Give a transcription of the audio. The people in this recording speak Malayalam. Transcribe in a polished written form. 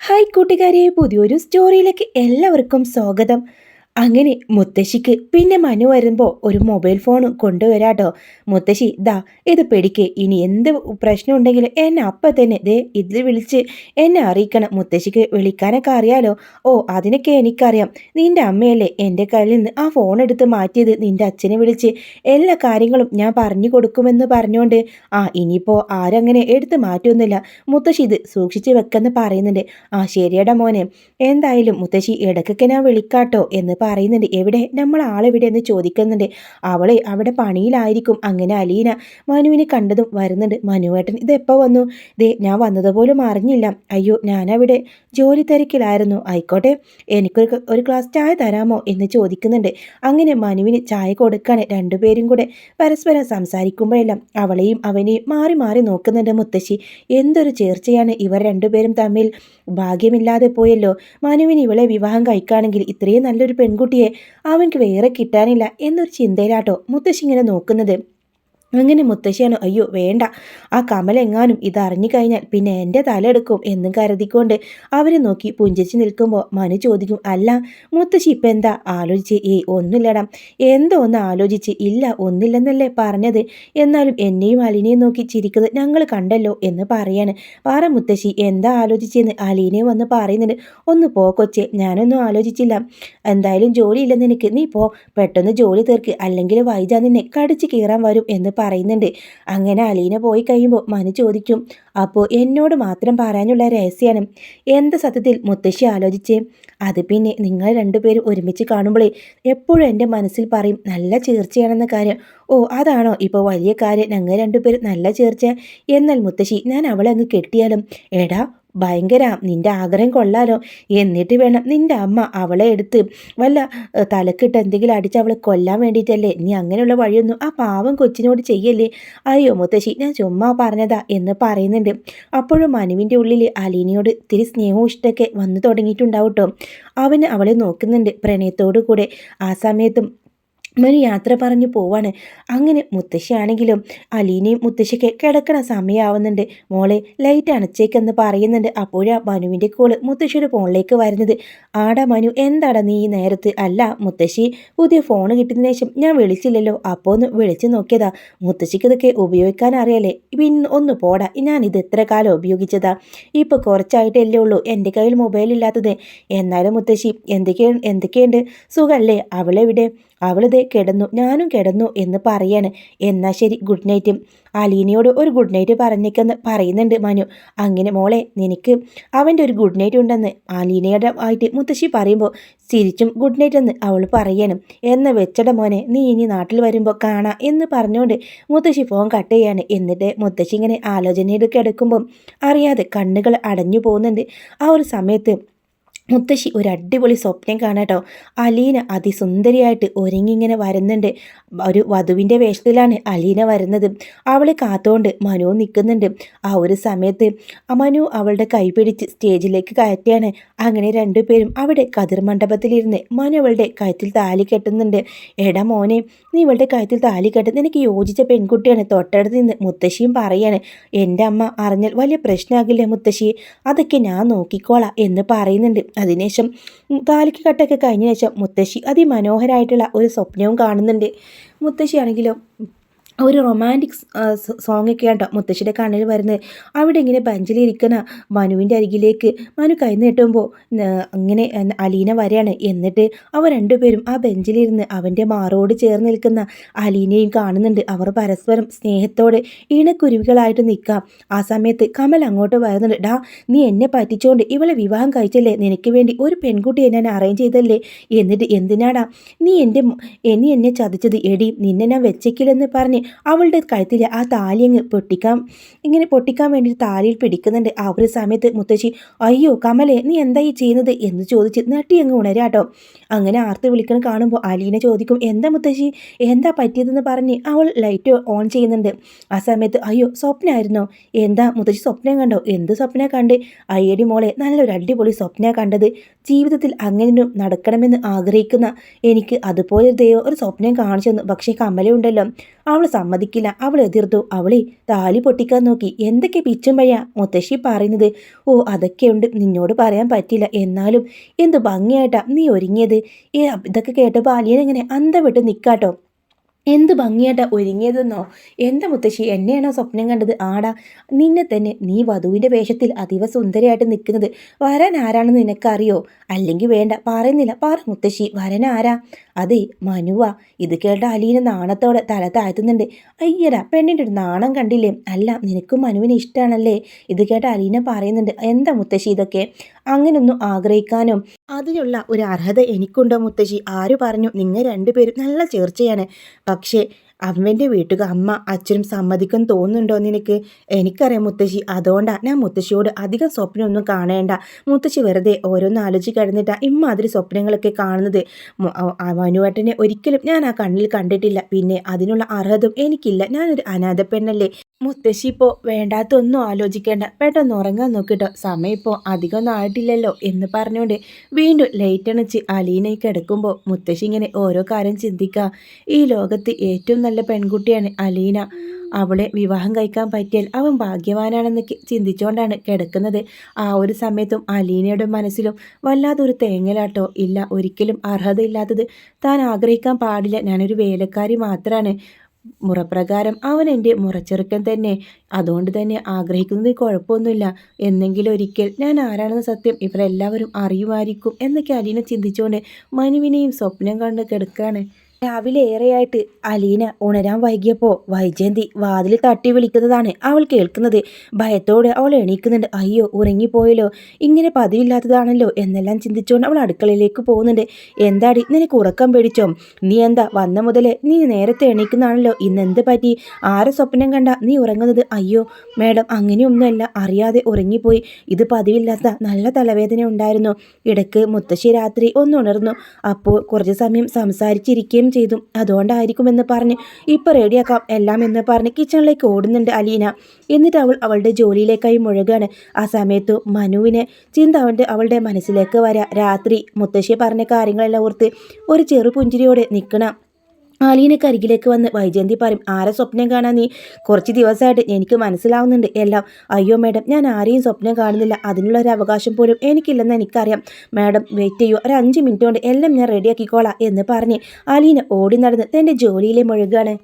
ഹായ് കൂട്ടുകാരെ, പുതിയൊരു സ്റ്റോറിയിലേക്ക് എല്ലാവർക്കും സ്വാഗതം. അങ്ങനെ മുത്തശ്ശിക്ക് പിന്നെ മനു വരുമ്പോൾ ഒരു മൊബൈൽ ഫോൺ കൊണ്ടുവരാട്ടോ. മുത്തശ്ശി ദാ ഇത് പിടിക്ക്, ഇനി എന്ത് പ്രശ്നം ഉണ്ടെങ്കിലും എന്നെ അപ്പം തന്നെ ദേ ഇതിൽ വിളിച്ച് എന്നെ അറിയിക്കണം. മുത്തശ്ശിക്ക് വിളിക്കാനൊക്കെ അറിയാലോ. ഓ അതിനൊക്കെ എനിക്കറിയാം. നിന്റെ അമ്മയല്ലേ എൻ്റെ കയ്യിൽ നിന്ന് ആ ഫോൺ എടുത്ത് മാറ്റിയത്. നിന്റെ അച്ഛനെ വിളിച്ച് എല്ലാ കാര്യങ്ങളും ഞാൻ പറഞ്ഞു കൊടുക്കുമെന്ന് പറഞ്ഞുകൊണ്ട് ഇനിയിപ്പോൾ ആരങ്ങനെ എടുത്ത് മാറ്റൊന്നുമില്ല. മുത്തശ്ശി ഇത് സൂക്ഷിച്ച് വെക്കെന്ന് പറയുന്നുണ്ട്. ശരിയടാ മോനെ, എന്തായാലും മുത്തശ്ശി ഇടയ്ക്കൊക്കെ ഞാൻ വിളിക്കാട്ടോ എന്ന് പറയുന്നുണ്ട്. എവിടെ നമ്മൾ ആളെവിടെ എന്ന് ചോദിക്കുന്നുണ്ട്. അവളെ അവിടെ പണിയിലായിരിക്കും. അങ്ങനെ അലീന മനുവിനെ കണ്ടതും വരുന്നുണ്ട്. മനുവേട്ടൻ ഇതെപ്പോൾ വന്നു? ദേ ഞാൻ വന്നതുപോലും അറിഞ്ഞില്ല. അയ്യോ ഞാനവിടെ ജോലി തിരക്കിലായിരുന്നു. ആയിക്കോട്ടെ, ഒരു ഗ്ലാസ് ചായ തരാമോ എന്ന് ചോദിക്കുന്നുണ്ട്. അങ്ങനെ മനുവിന് ചായ കൊടുക്കാൻ രണ്ടുപേരും കൂടെ പരസ്പരം സംസാരിക്കുമ്പോഴെല്ലാം അവളെയും അവനെയും മാറി മാറി നോക്കുന്നുണ്ട് മുത്തശ്ശി. എന്തൊരു ചേർച്ചയാണ് ഇവർ രണ്ടുപേരും തമ്മിൽ. ഭാഗ്യമില്ലാതെ പോയല്ലോ. മനുവിന് ഇവളെ വിവാഹം കഴിക്കുകയാണെങ്കിൽ ഇത്രയും നല്ലൊരു പെൺകുട്ടിയെ അവൻക്ക് വേറെ കിട്ടാനില്ല എന്നൊരു ചിന്തയിലാട്ടോ മുത്തശ്ശി ഇങ്ങനെ നോക്കുന്നത്. അങ്ങനെ മുത്തശ്ശിയാണ്, അയ്യോ വേണ്ട, ആ കമലെങ്ങാനും ഇതറിഞ്ഞു കഴിഞ്ഞാൽ പിന്നെ എൻ്റെ തലയെടുക്കും എന്നും കരുതിക്കൊണ്ട് അവരെ നോക്കി പുഞ്ചിച്ച് നിൽക്കുമ്പോൾ മനു ചോദിക്കും, അല്ല മുത്തശ്ശി ഇപ്പം എന്താ ആലോചിച്ച്? ഒന്നുമില്ലടാ. എന്തോ ഒന്ന് ആലോചിച്ച്? ഇല്ല ഒന്നില്ലെന്നല്ലേ പറഞ്ഞത്. എന്നാലും എന്നെയും അലീനയും നോക്കി ചിരിക്കുന്നത് ഞങ്ങൾ കണ്ടല്ലോ എന്ന് പറയാണ്. പറ മുത്തശ്ശി, എന്താ ആലോചിച്ചെന്ന് അലീനയും വന്ന് പറയുന്നുണ്ട്. ഒന്ന് പോ കൊച്ചെ, ഞാനൊന്നും ആലോചിച്ചില്ല. എന്തായാലും ജോലി ഇല്ലെന്ന് എനിക്ക്, നീ പോ, പെട്ടെന്ന് ജോലി തീർക്ക്, അല്ലെങ്കിൽ വൈജ നിന്നെ കടിച്ച് കീറാൻ വരും എന്ന് പറയുന്നുണ്ട്. അങ്ങനെ അലീന പോയി കഴിയുമ്പോൾ മനു ചോദിക്കും, അപ്പോൾ എന്നോട് മാത്രം പറയാനുള്ള രഹസ്യമാണ് എന്ത് സത്യത്തിൽ മുത്തശ്ശി ആലോചിച്ചേ? അത് പിന്നെ നിങ്ങൾ രണ്ടുപേരും ഒരുമിച്ച് കാണുമ്പോഴേ എപ്പോഴും എൻ്റെ മനസ്സിൽ പറയും നല്ല ചേർച്ചയാണെന്ന കാര്യം. ഓ അതാണോ ഇപ്പോൾ വലിയ കാര്യം? ഞങ്ങൾ രണ്ടുപേരും നല്ല ചേർച്ച. എന്നാൽ മുത്തശ്ശി, ഞാൻ അവളെ അങ്ങ് കെട്ടിയാലും? എടാ ഭയങ്കര, നിന്റെ ആഗ്രഹം കൊള്ളാലോ. എന്നിട്ട് വേണം നിന്റെ അമ്മ അവളെ എടുത്ത് വല്ല തലക്കിട്ട് എന്തെങ്കിലും അടിച്ച് അവളെ കൊല്ലാൻ വേണ്ടിയിട്ടല്ലേ? നീ അങ്ങനെയുള്ള വഴിയൊന്നും ആ പാവം കൊച്ചിനോട് ചെയ്യല്ലേ. അയ്യോ മുത്തശ്ശി, ഞാൻ ചുമ്മാ പറഞ്ഞതാ എന്ന് പറയുന്നുണ്ട്. അപ്പോഴും മനുവിൻ്റെ ഉള്ളിൽ അലീനയോട് ഇത്തിരി സ്നേഹവും ഇഷ്ടമൊക്കെ വന്നു തുടങ്ങിയിട്ടുണ്ടാവും കേട്ടോ. അവന് അവളെ നോക്കുന്നുണ്ട് പ്രണയത്തോടു കൂടെ. ആ സമയത്തും മനു യാത്ര പറഞ്ഞു പോവാണ്. അങ്ങനെ മുത്തശ്ശിയാണെങ്കിലും അലീനയും മുത്തശ്ശിക്ക് കിടക്കണ സമയമാവുന്നുണ്ട്. മോളെ ലൈറ്റ് അണച്ചേക്കെന്ന് പറയുന്നുണ്ട്. അപ്പോഴാ മനുവിൻ്റെ കോള് മുത്തശ്ശിയുടെ ഫോണിലേക്ക് വരുന്നത്. ആടാ മനു, എന്താടാ നീ ഈ നേരത്ത്? അല്ല മുത്തശ്ശി, പുതിയ ഫോൺ കിട്ടിയതിനു ശേഷം ഞാൻ വിളിച്ചില്ലല്ലോ, അപ്പോൾ ഒന്ന് വിളിച്ച് നോക്കിയതാ. മുത്തശ്ശിക്ക് ഇതൊക്കെ ഉപയോഗിക്കാൻ അറിയാലേ? പിന്നെ ഒന്ന് പോടാ, ഞാനിത് എത്ര കാലം ഉപയോഗിച്ചതാ. ഇപ്പോൾ കുറച്ചായിട്ടല്ലേ ഉള്ളൂ എൻ്റെ കയ്യിൽ മൊബൈൽ ഇല്ലാത്തത്. എന്നാലും മുത്തശ്ശി എന്തൊക്കെയുണ്ട്? സുഖല്ലേ? അവളെവിടെ? അവളിതേ കിടന്നു, ഞാനും കിടന്നു എന്ന് പറയാണ്. എന്നാൽ ശരി, ഗുഡ് നൈറ്റ്. അലീനയോട് ഒരു ഗുഡ് നൈറ്റ് പറഞ്ഞേക്കെന്ന് പറയുന്നുണ്ട് മനു. അങ്ങനെ മോളെ, നിനക്ക് അവൻ്റെ ഒരു ഗുഡ് നൈറ്റ് ഉണ്ടെന്ന് അലീനയുടെ ആയിട്ട് മുത്തശ്ശി പറയുമ്പോൾ തിരിച്ചും ഗുഡ് നൈറ്റ് എന്ന് അവൾ പറയണം. എന്ന് വെച്ചട മോനെ, നീ ഇനി നാട്ടിൽ വരുമ്പോൾ കാണാം എന്ന് പറഞ്ഞുകൊണ്ട് മുത്തശ്ശി ഫോൺ കട്ട് ചെയ്യാണ്. എന്നിട്ട് മുത്തശ്ശി ഇങ്ങനെ ആലോചനയിൽ കിടക്കുമ്പം അറിയാതെ കണ്ണുകൾ അടഞ്ഞു പോകുന്നുണ്ട്. ആ ഒരു സമയത്ത് മുത്തശ്ശി ഒരു അടിപൊളി സ്വപ്നം കാണാട്ടോ. അലീന അതിസുന്ദരിയായിട്ട് ഒരുങ്ങിങ്ങനെ വരുന്നുണ്ട്. ഒരു വധുവിൻ്റെ വേഷത്തിലാണ് അലീന വരുന്നത്. അവളെ കാത്തുകൊണ്ട് മനു നിൽക്കുന്നുണ്ട്. ആ ഒരു സമയത്ത് മനു അവളുടെ കൈ പിടിച്ച് സ്റ്റേജിലേക്ക് കയറ്റിയാണ്. അങ്ങനെ രണ്ടുപേരും അവിടെ കതിർ മണ്ഡപത്തിലിരുന്ന് മനു അവളുടെ കഴുത്തിൽ താലി കെട്ടുന്നുണ്ട്. എടാ മോനെ, നീ ഇവളുടെ കഴുത്തിൽ താലി കെട്ട്, നിനക്ക് യോജിച്ച പെൺകുട്ടിയാണ്. തൊട്ടടുത്ത് നിന്ന് മുത്തശ്ശിയും പറയാണ്. എൻ്റെ അമ്മ അറിഞ്ഞാൽ വലിയ പ്രശ്നമാകില്ലേ മുത്തശ്ശി? അതൊക്കെ ഞാൻ നോക്കിക്കോളാം എന്ന് പറയുന്നുണ്ട്. അതിനുശേഷം താലിക്ക് കട്ടൊക്കെ കഴിഞ്ഞ ശേഷം മുത്തശ്ശി അതിമനോഹരമായിട്ടുള്ള ഒരു സ്വപ്നവും കാണുന്നുണ്ട്. മുത്തശ്ശിയാണെങ്കിലോ ഒരു റൊമാൻറ്റിക് സോങ് ഒക്കെ കേട്ടോ മുത്തശ്ശിയുടെ കണ്ണിൽ വരുന്നത്. അവിടെ ഇങ്ങനെ ബെഞ്ചിലിരിക്കുന്ന മനുവിൻ്റെ അരികിലേക്ക് മനു കൈ നീട്ടുമ്പോൾ അങ്ങനെ അലീന വരെയാണ്. എന്നിട്ട് അവർ രണ്ടുപേരും ആ ബെഞ്ചിലിരുന്ന് അവൻ്റെ മാറോട് ചേർന്ന് നിൽക്കുന്ന അലീനയും കാണുന്നുണ്ട്. അവർ പരസ്പരം സ്നേഹത്തോടെ ഇണക്കുരുവികളായിട്ട് നിൽക്കാം. ആ സമയത്ത് കമൽ അങ്ങോട്ട് വരുന്നുണ്ട്. ഡാ, നീ എന്നെ പറ്റിച്ചുകൊണ്ട് ഇവളെ വിവാഹം കഴിച്ചല്ലേ? നിനക്ക് വേണ്ടി ഒരു പെൺകുട്ടിയെ ഞാൻ അറേഞ്ച് ചെയ്തല്ലേ? എന്നിട്ട് എന്തിനാടാ നീ എന്നെ ചതിച്ചത്? എടി, നിന്നെ ഞാൻ വെച്ചേക്കില്ലെന്ന് പറഞ്ഞ് അവളുടെ കഴുത്തിൽ ആ താലി അങ്ങ് പൊട്ടിക്കാൻ വേണ്ടി താലിയിൽ പിടിക്കുന്നുണ്ട്. ആ ഒരു സമയത്ത് മുത്തശ്ശി, അയ്യോ കമലെ, നീ എന്താ ഈ ചെയ്യുന്നത് എന്ന് ചോദിച്ച് നട്ടി അങ്ങ് ഉണരാട്ടോ. അങ്ങനെ ആർത്ത് വിളിക്കണം കാണുമ്പോൾ അലീന ചോദിക്കും, എന്താ മുത്തശ്ശി, എന്താ പറ്റിയതെന്ന് പറഞ്ഞ് അവൾ ലൈറ്റ് ഓൺ ചെയ്യുന്നുണ്ട്. ആ സമയത്ത്, അയ്യോ സ്വപ്നമായിരുന്നോ? എന്താ മുത്തശ്ശി സ്വപ്നം കണ്ടോ? എന്ത് സ്വപ്നം കണ്ട്? അയ്യടി മോളെ, നല്ലൊരു അടിപൊളി സ്വപ്നം കണ്ടത്. ജീവിതത്തിൽ അങ്ങനെ നടക്കണമെന്ന് ആഗ്രഹിക്കുന്ന എനിക്ക് അതുപോലെ ദൈവം ഒരു സ്വപ്നം കാണിച്ചു തന്നു. പക്ഷേ കമല ഉണ്ടല്ലോ, അവൾ സമ്മതിക്കില്ല. അവൾ എതിർത്തു. അവളെ താലി പൊട്ടിക്കാൻ നോക്കി. എന്തൊക്കെ പിച്ചും പയ്യ മുത്തശ്ശി പറയുന്നത്. ഓ അതൊക്കെയുണ്ട്, നിന്നോട് പറയാൻ പറ്റില്ല. എന്നാലും എന്ത് ഭംഗിയായിട്ടാ നീ ഒരുങ്ങിയത്. ഇതൊക്കെ കേട്ടപ്പോൾ അലിയൻ ഇങ്ങനെ അന്തം വിട്ട് നിൽക്കാട്ടോ. എന്ത് ഭംഗിയായിട്ടാ ഒരുങ്ങിയതെന്നോ. എന്താ മുത്തശ്ശി, എന്നെയാണോ സ്വപ്നം കണ്ടത്? ആടാ, നിന്നെ തന്നെ. നീ വധുവിൻ്റെ വേഷത്തിൽ അതീവ സുന്ദരിയായിട്ട് നിൽക്കുന്നത്. വരൻ ആരാണെന്ന് നിനക്കറിയോ? അല്ലെങ്കിൽ വേണ്ട, പറയുന്നില്ല. പറ മുത്തശ്ശി, വരൻ ആരാ? അതെ, മനുവാ. ഇത് കേട്ട അലീന നാണത്തോടെ തല താഴ്ത്തുന്നുണ്ട്. അയ്യടാ, പെണ്ണിൻ്റെ ഒരു നാണം കണ്ടില്ലേ? അല്ല, നിനക്കും മനുവിനെ ഇഷ്ടമാണല്ലേ? ഇത് കേട്ട അലീന പറയുന്നുണ്ട്. എന്താ മുത്തശ്ശി ഇതൊക്കെ? അങ്ങനൊന്നും ആഗ്രഹിക്കാനും അതിനുള്ള ഒരു അർഹത എനിക്കുണ്ടോ മുത്തശ്ശി? ആര് പറഞ്ഞു? നിങ്ങൾ രണ്ടുപേരും നല്ല ചേർച്ചയാണ്. പക്ഷേ അവൻ്റെ വീട്ടുകാർ അമ്മ അച്ഛനും സമ്മതിക്കും തോന്നുന്നുണ്ടോ നിനക്ക്? എനിക്കറിയാം മുത്തശ്ശി. അതുകൊണ്ടാണ് ഞാൻ മുത്തശ്ശിയോട് അധികം സ്വപ്നമൊന്നും കാണേണ്ട. മുത്തശ്ശി വെറുതെ ഓരോന്ന് ആലോചിച്ച് കിടന്നിട്ടാണ് ഇമ്മാതിരി സ്വപ്നങ്ങളൊക്കെ കാണുന്നത്. മനുവേട്ടനെ ഒരിക്കലും ഞാൻ ആ കണ്ണിൽ കണ്ടിട്ടില്ല. പിന്നെ അതിനുള്ള അർഹതയും എനിക്കില്ല. ഞാനൊരു അനാഥ പെണ്ണല്ലേ. മുത്തശ്ശി ഇപ്പോൾ വേണ്ടാത്തൊന്നും ആലോചിക്കേണ്ട, പെട്ടെന്ന് ഉറങ്ങാൻ നോക്കിട്ടോ. സമയം ഇപ്പോൾ അധികമൊന്നും ആയിട്ടില്ലല്ലോ എന്ന് പറഞ്ഞുകൊണ്ട് വീണ്ടും ലൈറ്റ് അണച്ച് അലീനയ്ക്ക് കിടക്കുമ്പോൾ മുത്തശ്ശി ഇങ്ങനെ ഓരോ കാര്യം ചിന്തിക്കുക. ഈ ലോകത്ത് ഏറ്റവും നല്ല പെൺകുട്ടിയാണ് അലീന. അവളെ വിവാഹം കഴിക്കാൻ പറ്റിയാൽ അവൻ ഭാഗ്യവാനാണെന്ന് ചിന്തിച്ചുകൊണ്ടാണ് കിടക്കുന്നത്. ആ ഒരു സമയത്തും അലീനയുടെ മനസ്സിലും വല്ലാത്തൊരു തേങ്ങലാട്ടോ. ഇല്ല, ഒരിക്കലും അർഹതയില്ലാത്തത് താൻ ആഗ്രഹിക്കാൻ പാടില്ല. ഞാനൊരു വേലക്കാരി മാത്രമാണ്. മുറപ്രകാരം അവൻ എൻ്റെ മുറച്ചെറുക്കൻ തന്നെ. അതുകൊണ്ട് തന്നെ ആഗ്രഹിക്കുന്നതിൽ കുഴപ്പമൊന്നുമില്ല. എന്നെങ്കിലും ഒരിക്കൽ ഞാൻ ആരാണെന്ന് സത്യം ഇവരെല്ലാവരും അറിയുമായിരിക്കും എന്നൊക്കെ അലീന ചിന്തിച്ചുകൊണ്ട് മനുവിനെയും സ്വപ്നം കണ്ട് കിടക്കുകയാണ്. രാവിലെ ഏറെയായിട്ട് അലീന ഉണരാൻ വൈകിയപ്പോൾ വൈജയന്തി വാതിൽ തട്ടി വിളിക്കുന്നതാണ് അവൾ കേൾക്കുന്നത്. ഭയത്തോടെ അവൾ എണീക്കുന്നുണ്ട്. അയ്യോ, ഉറങ്ങിപ്പോയല്ലോ, ഇങ്ങനെ പതിവില്ലാത്തതാണല്ലോ എന്നെല്ലാം ചിന്തിച്ചുകൊണ്ട് അവൾ അടുക്കളയിലേക്ക് പോകുന്നുണ്ട്. എന്താടി, നിനക്ക് ഉറക്കം പേടിച്ചോ? നീ എന്താ വന്ന മുതലേ നീ നേരത്തെ എണീക്കുന്നതാണല്ലോ, ഇന്നെന്ത് പറ്റി? ആരെ സ്വപ്നം കണ്ട നീ ഉറങ്ങുന്നത്? അയ്യോ മേഡം, അങ്ങനെയൊന്നുമല്ല, അറിയാതെ ഉറങ്ങിപ്പോയി. ഇത് പതിവില്ലാത്ത നല്ല തലവേദന ഉണ്ടായിരുന്നു. ഇടയ്ക്ക് മുത്തശ്ശി രാത്രി ഒന്ന് ഉണർന്നു. അപ്പോൾ കുറച്ച് സമയം സംസാരിച്ചിരിക്കുകയും ചെയ്തു. അതുകൊണ്ടായിരിക്കുമെന്ന് പറഞ്ഞ് ഇപ്പം റെഡിയാക്കാം എല്ലാം എന്ന് പറഞ്ഞ് കിച്ചണിലേക്ക് ഓടുന്നുണ്ട് അലീന. എന്നിട്ട് അവളുടെ ജോലിയിലേക്കായി മുഴുകാണ്. ആ സമയത്ത് മനുവിനെ ചിന്ത അവളുടെ മനസ്സിലേക്ക് വരാം. രാത്രി മുത്തശ്ശി പറഞ്ഞ കാര്യങ്ങളെല്ലാം ഓർത്ത് ഒരു ചെറു പുഞ്ചിരിയോടെ നിൽക്കണം അലീനക്ക് അരികിലേക്ക് വന്ന് വൈജയന്തി പറയും. ആരെ സ്വപ്നം കാണാൻ നീ? കുറച്ച് ദിവസമായിട്ട് എനിക്ക് മനസ്സിലാവുന്നുണ്ട് എല്ലാം. അയ്യോ മേഡം, ഞാൻ ആരെയും സ്വപ്നം കാണുന്നില്ല. അതിനുള്ള ഒരു അവകാശം പോലും എനിക്കില്ലെന്ന് എനിക്കറിയാം. മാഡം വെയിറ്റ് ചെയ്യൂ, ഒരു 5 മിനിറ്റ് കൊണ്ട് എല്ലാം ഞാൻ റെഡിയാക്കിക്കോളാം എന്ന് പറഞ്ഞ് അലീന ഓടി നടന്ന് തൻ്റെ ജോലിയിലെ മുഴുകാണ്.